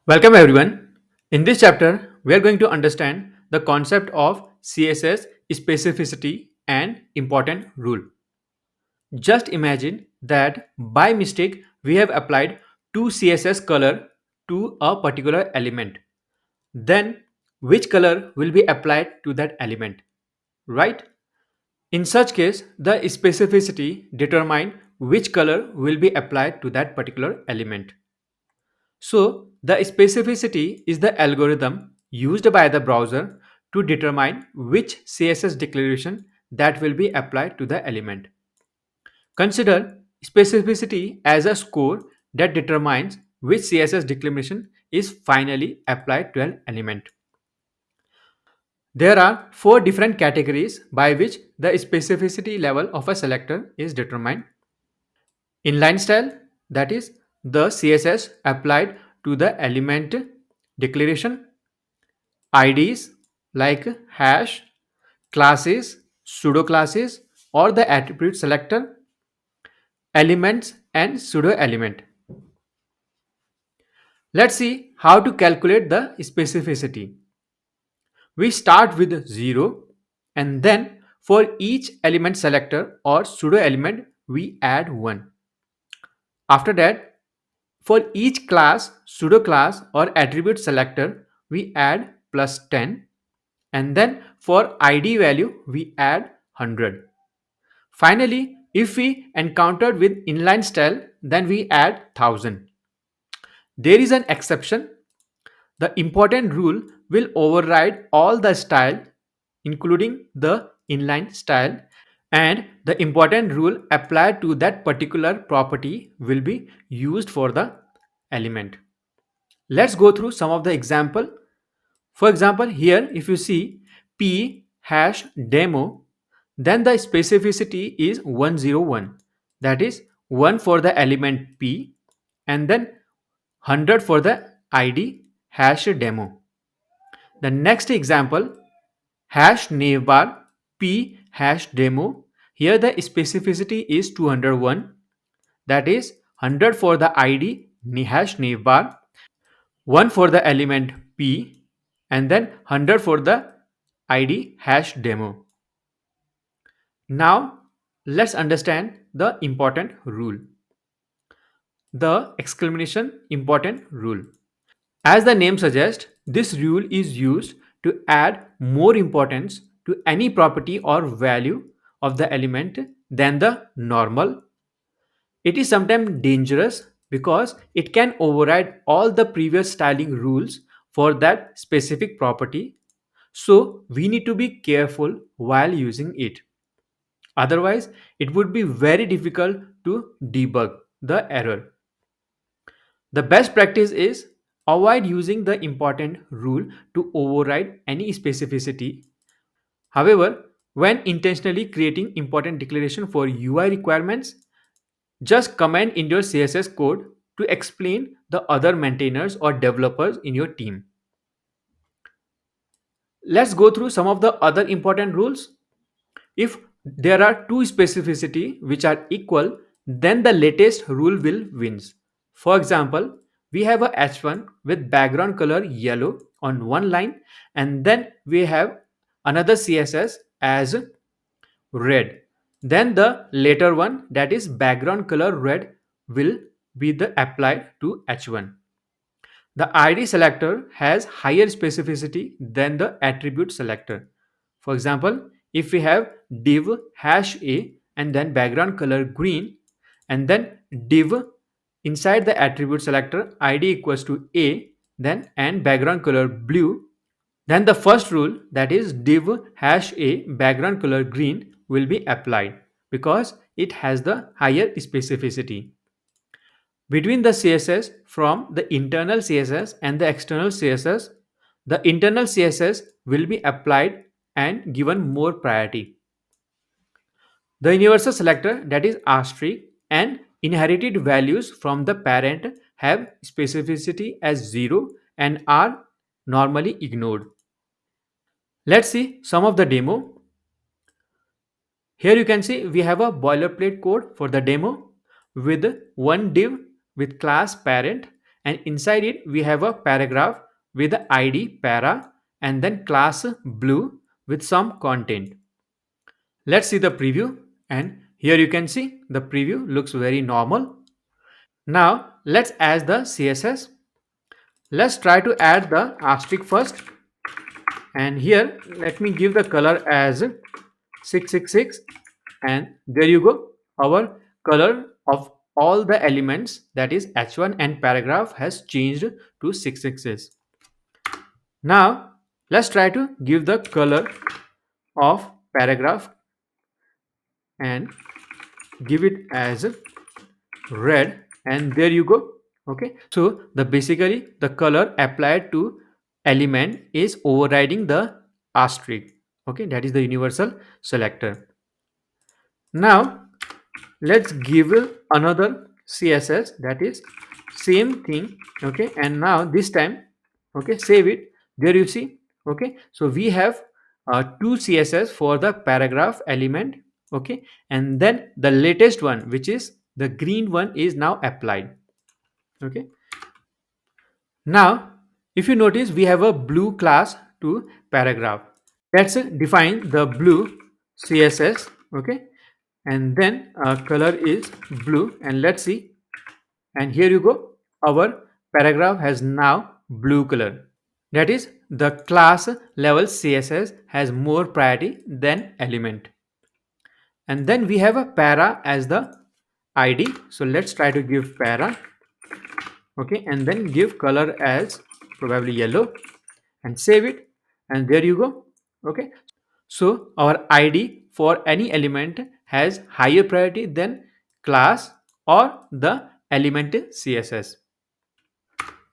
Welcome everyone. In this chapter, we are going to understand the concept of CSS specificity and important rule. Just imagine that by mistake we have applied two CSS color to a particular element. Then which color will be applied to that element, right? In such case, the specificity determine which color will be applied to that particular element. So, the specificity is the algorithm used by the browser to determine which CSS declaration that will be applied to the element. Consider specificity as a score that determines which CSS declaration is finally applied to an element. There are four different categories by which the specificity level of a selector is determined. Inline style, that is the CSS applied to the element declaration. IDs like hash, classes, pseudo classes, or the attribute selector, elements, and pseudo element. Let's see how to calculate the specificity. We start with 0 and then for each element selector or pseudo element we add 1. After that, for each class, pseudo class, or attribute selector, we add plus 10, and then for ID value, we add 100. Finally, if we encountered with inline style, then we add 1000. There is an exception. The important rule will override all the style, including the inline style, and the important rule applied to that particular property will be used for the element. Let's go through some of the example. For example, here if you see p hash demo, then the specificity is 101. That is 1 for the element p and then 100 for the id hash demo. The next example, hash navbar p hash demo. Here the specificity is 201. That is 100 for the id hash navbar, 1 for the element p, and then 100 for the id hash demo. Now let's understand the important rule. The exclamation important rule. As the name suggests, this rule is used to add more importance to any property or value of the element than the normal. It is sometimes dangerous because it can override all the previous styling rules for that specific property. So we need to be careful while using it. Otherwise, it would be very difficult to debug the error. The best practice is avoid using the important rule to override any specificity. However, when intentionally creating important declaration for UI requirements, just comment in your CSS code to explain the other maintainers or developers in your team. Let's go through some of the other important rules. If there are two specificity which are equal, then the latest rule will wins. For example, we have a h1 with background color yellow on one line, and then we have another CSS as red. Then the later one, that is background color red, will be the applied to h1. The ID selector has higher specificity than the attribute selector. For example, if we have div hash a and then background color green and then div inside the attribute selector id equals to a then and background color blue, then the first rule, that is div hash a background color green, will be applied because it has the higher specificity. Between the CSS from the internal CSS and the external CSS, the internal CSS will be applied and given more priority. The universal selector, that is asterisk, and inherited values from the parent have specificity as 0 and are normally ignored. Let's see some of the demo. Here you can see we have a boilerplate code for the demo with one div with class parent and inside it we have a paragraph with the id para and then class blue with some content. Let's see the preview, and here you can see the preview looks very normal. Now let's add the css. Let's try to add the asterisk first, and here let me give the color as 666, and there you go, our color of all the elements, that is h1 and paragraph, has changed to 666. Now let's try to give the color of paragraph and give it as red, and there you go. Okay, so the basically the color applied to element is overriding the asterisk. Okay, that is the universal selector. Now let's give another css, that is same thing. Okay, and now this time, okay, save it. There you see. Okay, so we have two css for the paragraph element. Okay, and then the latest one, which is the green one, is now applied. Okay, now if you notice we have a blue class to paragraph. Let's define the blue css. Okay, and then color is blue, and let's see, and here you go, our paragraph has now blue color. That is, the class level css has more priority than element. And then we have a para as the id, so let's try to give para. Okay, and then give color as probably yellow and save it, and there you go. Okay, so our id for any element has higher priority than class or the element css.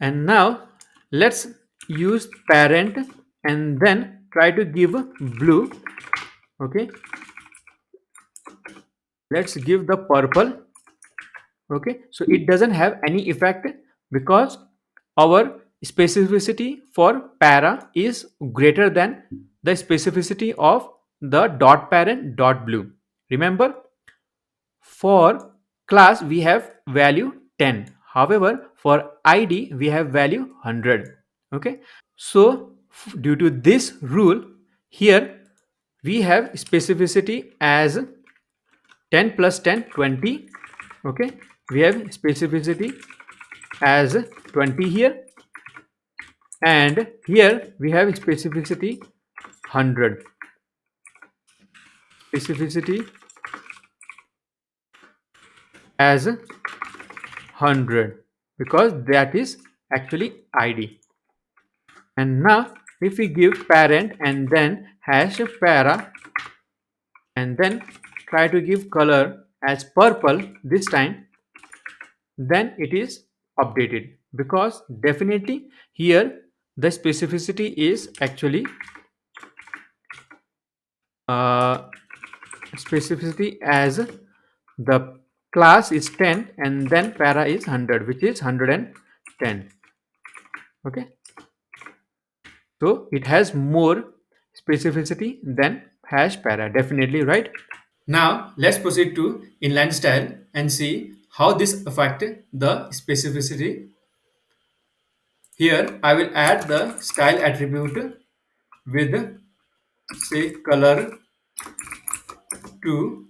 And now let's use parent and then try to give blue. Okay, let's give the purple. Okay, so it doesn't have any effect because our specificity for para is greater than the specificity of the dot parent dot blue. Remember, for class we have value 10, however for id we have value 100. Okay, so due to this rule, here we have specificity as 10 plus 10 20. Okay, we have specificity as 20 here, and here we have specificity 100. Specificity as 100 because that is actually id. And now if we give parent and then hash para and then try to give color as purple this time, then it is updated, because definitely here the specificity is actually uh, specificity as the class is 10 and then para is 100, which is 110. Okay, so it has more specificity than hash para, definitely, right? Now let's proceed to inline style and see how this affect the specificity. Here I will add the style attribute with say color to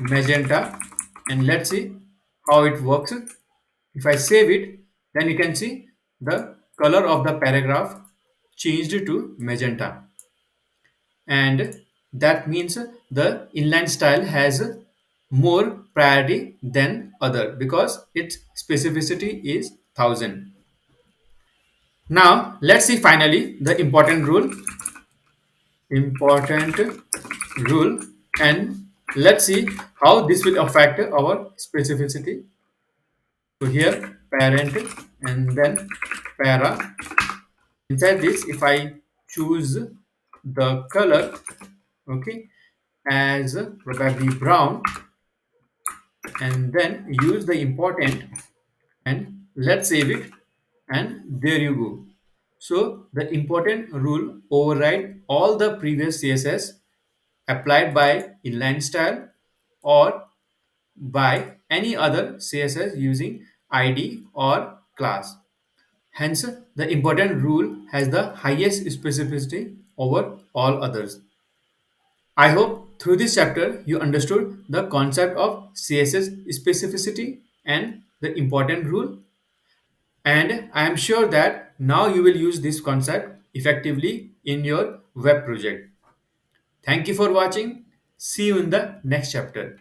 magenta, and let's see how it works. If I save it, then you can see the color of the paragraph changed to magenta, and that means the inline style has more priority than other because its specificity is 1000. Now let's see finally the important rule, and let's see how this will affect our specificity. So here parent and then para. Inside this, if I choose the color, okay, as probably brown, and then use the important, and let's save it, and there you go. So the important rule override all the previous css applied by inline style or by any other CSS using ID or class. Hence, the important rule has the highest specificity over all others. I hope through this chapter you understood the concept of CSS specificity and the important rule, and I am sure that now you will use this concept effectively in your web project. Thank you for watching. See you in the next chapter.